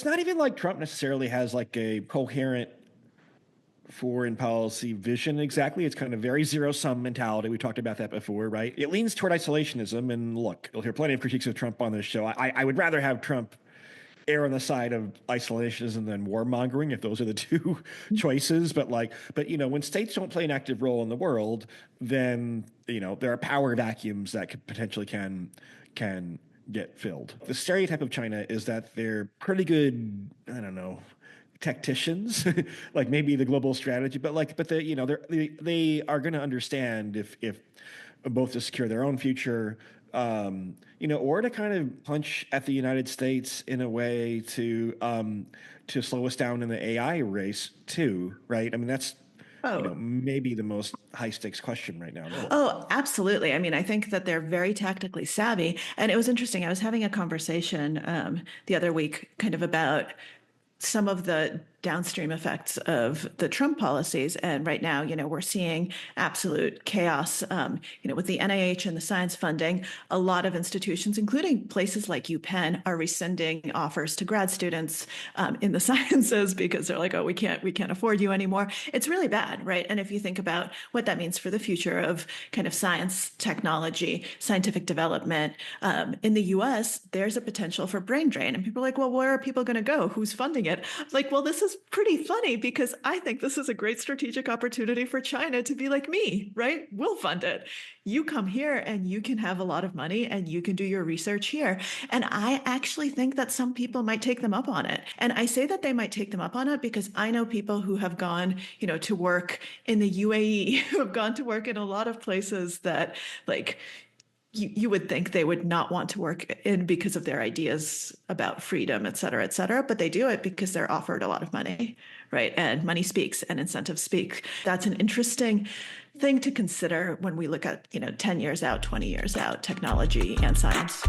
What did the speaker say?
it's not even like Trump necessarily has like a coherent foreign policy vision exactly. It's kind of very zero sum mentality. We talked about that before, right? It leans toward isolationism. And look, you'll hear plenty of critiques of Trump on this show. I would rather have Trump err on the side of isolationism than warmongering if those are the two choices. But when states don't play an active role in the world, then there are power vacuums that could potentially can get filled. The stereotype of China is that they're pretty good, I don't know, tacticians, like maybe the global strategy, but they are going to understand if both to secure their own future, or to kind of punch at the United States in a way to slow us down in the AI race too, right? I mean, that's Oh, maybe the most high stakes question right now in the world. oh, absolutely. I mean, I think that they're very tactically savvy. And it was interesting. I was having a conversation the other week kind of about some of the downstream effects of the Trump policies. And right now, we're seeing absolute chaos, with the NIH and the science funding. A lot of institutions, including places like UPenn, are rescinding offers to grad students in the sciences because they're like, oh, we can't afford you anymore. It's really bad, right? And if you think about what that means for the future of kind of science, technology, scientific development, in the US, there's a potential for brain drain. And people are like, well, where are people going to go? Who's funding it? Like, well, this is pretty funny because I think this is a great strategic opportunity for China to be like me, right? We'll fund it. You come here and you can have a lot of money and you can do your research here. And I actually think that some people might take them up on it. And I say that they might take them up on it because I know people who have gone, to work in the UAE, who have gone to work in a lot of places that like you would think they would not want to work in because of their ideas about freedom, et cetera, but they do it because they're offered a lot of money, right? And money speaks and incentives speak. That's an interesting thing to consider when we look at, 10 years out, 20 years out, technology and science.